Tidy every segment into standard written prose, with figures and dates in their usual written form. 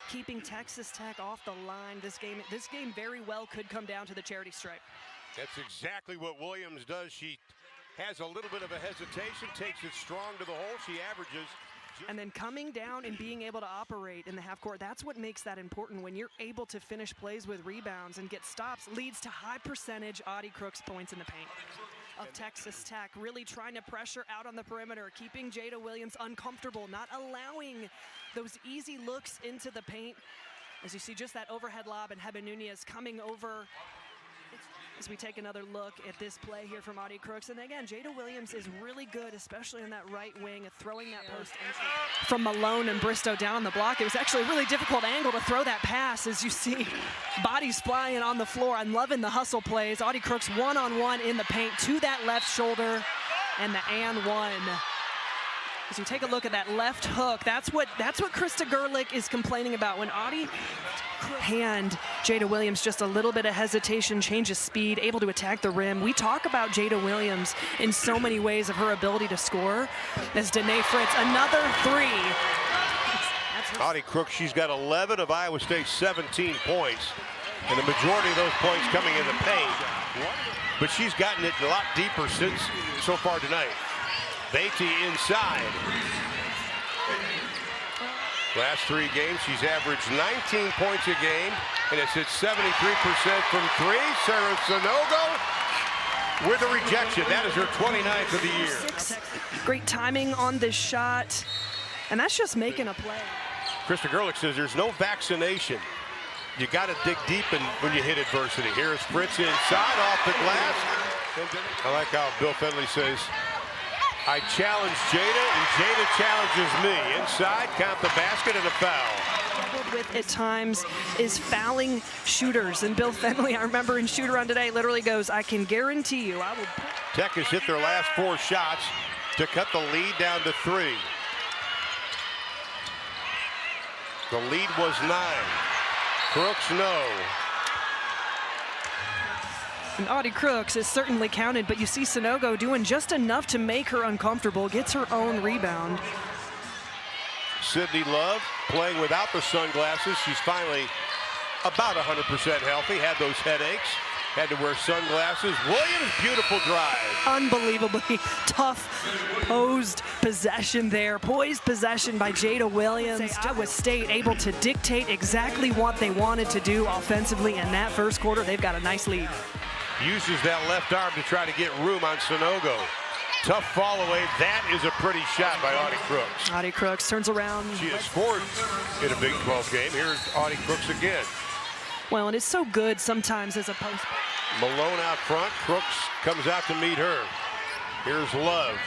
keeping Texas Tech off the line. This game very well could come down to the charity stripe. That's exactly what Williams does. She has a little bit of a hesitation, takes it strong to the hole. She averages. And then coming down and being able to operate in the half court, that's what makes that important. When you're able to finish plays with rebounds and get stops, leads to high percentage Audie Crooks points in the paint. Of Texas Tech, really trying to pressure out on the perimeter, keeping Jada Williams uncomfortable, not allowing those easy looks into the paint. As you see just that overhead lob and Heba Nunez coming over. As we take another look at this play here from Audie Crooks. And again, Jada Williams is really good, especially in that right wing, at throwing that post entry. From Malone and Bristow down on the block, it was actually a really difficult angle to throw that pass. As you see, bodies flying on the floor. I'm loving the hustle plays. Audie Crooks one-on-one in the paint to that left shoulder, and the and one. As you take a look at that left hook, that's what Krista Gerlich is complaining about. When Audie hand Jada Williams just a little bit of hesitation, change of speed, able to attack the rim. We talk about Jada Williams in so many ways of her ability to score. As Danae Fritz, another three. Audie Crooks, she's got 11 of Iowa State's 17 points, and the majority of those points coming in the paint. But she's gotten it a lot deeper since so far tonight. Beatty inside. Last 3 games, she's averaged 19 points a game, and it's hit 73% from 3. Sarah Sanogo with a rejection. That is her 29th of the year. Great timing on this shot, and that's just making a play. Krista Gerlich says there's no vaccination. You got to dig deep when you hit adversity. Here's Fritz inside off the glass. I like how Bill Fenley says, I challenge Jada, and Jada challenges me. Inside, count the basket, and a foul. With at times is fouling shooters, and Bill Fenley, I remember in shoot around today, literally goes, I can guarantee you I will. Tech has hit their last 4 shots to cut the lead down to 3. The lead was 9. Crooks no. And Audie Crooks is certainly counted, but you see Sanogo doing just enough to make her uncomfortable, gets her own rebound. Sydney Love playing without the sunglasses. She's finally about 100% healthy, had those headaches, had to wear sunglasses. Williams, beautiful drive. Unbelievably tough posed possession there. Poised possession by Jada Williams. Iowa State able to dictate exactly what they wanted to do offensively in that first quarter. They've got a nice lead. Uses that left arm to try to get room on Sanogo. Tough fall away. That is a pretty shot by Audie Crooks. Audie Crooks turns around. She has scored in a Big 12 game. Here's Audie Crooks again. Well, and it's so good sometimes as a post. Malone out front. Crooks comes out to meet her. Here's Love.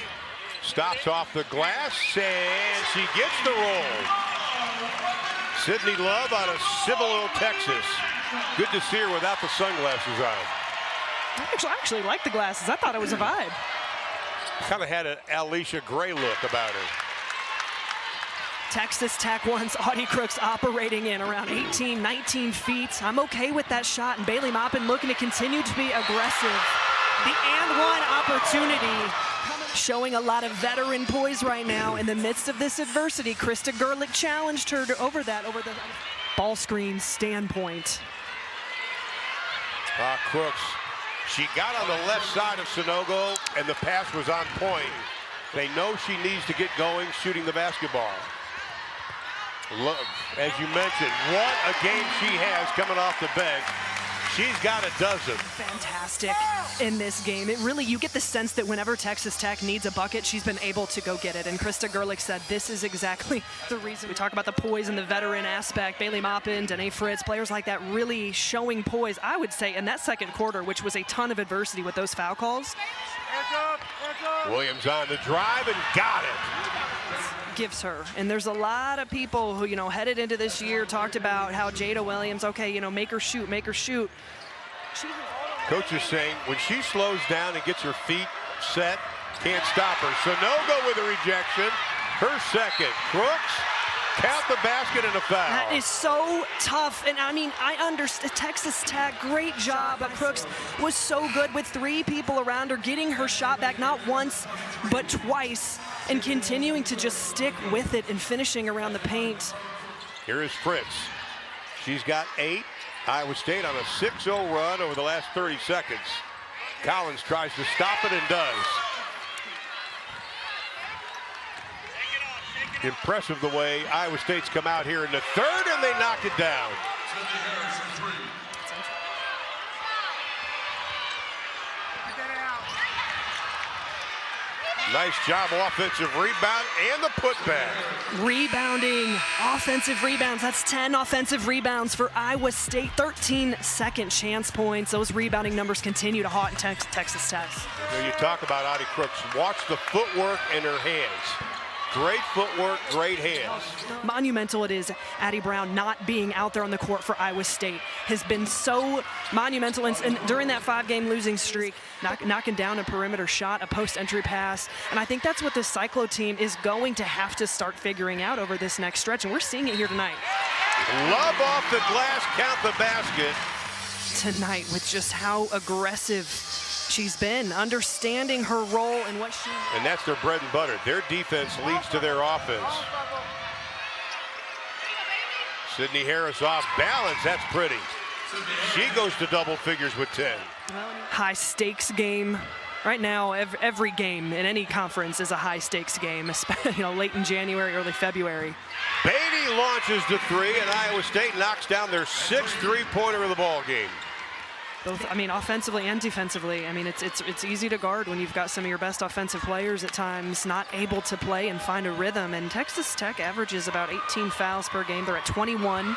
Stops off the glass, and she gets the roll. Sydney Love out of Cibolo, Texas. Good to see her without the sunglasses on. I actually like the glasses. I thought it was a vibe. Kind of had an Alicia Gray look about her. Texas Tech wants Audie Crooks operating in around 18, 19 feet. I'm okay with that shot, and Bailey Maupin looking to continue to be aggressive. The and one opportunity, showing a lot of veteran poise right now in the midst of this adversity. Krista Gerlich challenged her over the ball screen standpoint. Crooks. She got on the left side of Sanogo, and the pass was on point. They know she needs to get going shooting the basketball. Love, as you mentioned, what a game she has coming off the bench. She's got a dozen. Fantastic in this game. It really, you get the sense that whenever Texas Tech needs a bucket, she's been able to go get it. And Krista Gerlich said this is exactly the reason. We talk about the poise and the veteran aspect. Bailey Maupin, Danae Fritz, players like that really showing poise, I would say, in that second quarter, which was a ton of adversity with those foul calls. Williams on the drive and got it. Gives her. And there's a lot of people who, headed into this year talked about how Jada Williams, okay, make her shoot, make her shoot. Coach is saying when she slows down and gets her feet set, can't stop her. Sanogo with a rejection. Her second. Crooks, count the basket and a foul. That is so tough. And I mean, I understand Texas Tech, great job. But Crooks was so good with 3 people around her, getting her shot back not once, but twice, and continuing to just stick with it and finishing around the paint. Here is Fritz. She's got 8. Iowa State on a 6-0 run over the last 30 seconds. Collins tries to stop it and does. Impressive the way Iowa State's come out here in the third, and they knock it down. Nice job, offensive rebound and the putback. Rebounding, offensive rebounds. That's 10 offensive rebounds for Iowa State. 13 second chance points. Those rebounding numbers continue to haunt Texas Tech. You talk about Audie Crooks. Watch the footwork in her hands. Great footwork, great hands. Monumental it is. Addie Brown not being out there on the court for Iowa State has been so monumental. And during that 5-game losing streak, knocking down a perimeter shot, a post-entry pass. And I think that's what this Cyclo team is going to have to start figuring out over this next stretch. And we're seeing it here tonight. Love off the glass, count the basket. Tonight with just how aggressive she's been, understanding her role and what she... And that's their bread and butter. Their defense leads to their offense. Sydney Harris off balance. That's pretty. She goes to double figures with 10. High stakes game. Right now, every game in any conference is a high stakes game, especially late in January, early February. Beatty launches the 3, and Iowa State knocks down their 6th three-pointer of the ball game. Both, offensively and defensively. It's easy to guard when you've got some of your best offensive players at times not able to play and find a rhythm. And Texas Tech averages about 18 fouls per game. They're at 21.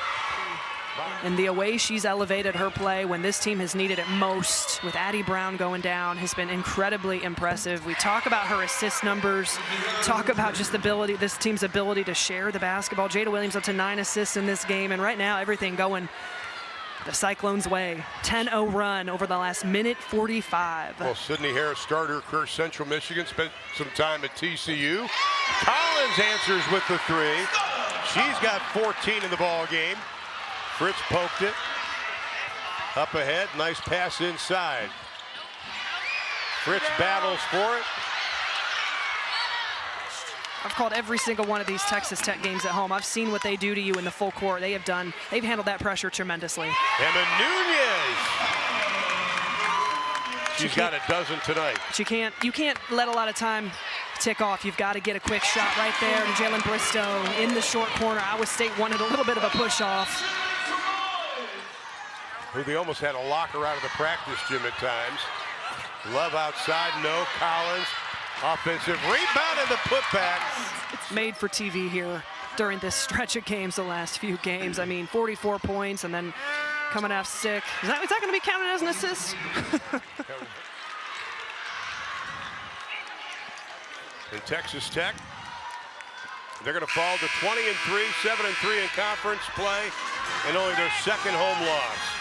And the way she's elevated her play when this team has needed it most, with Addie Brown going down, has been incredibly impressive. We talk about her assist numbers, talk about just this team's ability to share the basketball. Jada Williams up to 9 assists in this game, and right now everything going the Cyclones' way. 10-0 run over the last minute 45. Well, Sydney Harris started her career Central Michigan, spent some time at TCU. Collins answers with the 3. She's got 14 in the ball game. Fritz poked it. Up ahead, nice pass inside. Fritz battles for it. I've called every single one of these Texas Tech games at home. I've seen what they do to you in the full court. They've handled that pressure tremendously. Emma Nunez. She's got a dozen tonight. But you can't let a lot of time tick off. You've got to get a quick shot right there to Jalen Bristow in the short corner. Iowa State wanted a little bit of a push off. Who they almost had a locker out of the practice gym at times. Love outside, no. Collins. Offensive rebound and the putback. It's made for TV here during this stretch of games, the last few games. 44 points and then coming off sick. Is that going to be counted as an assist? In Texas Tech, they're going to fall to 20-3, 7-3 in conference play, and only their 2nd home loss.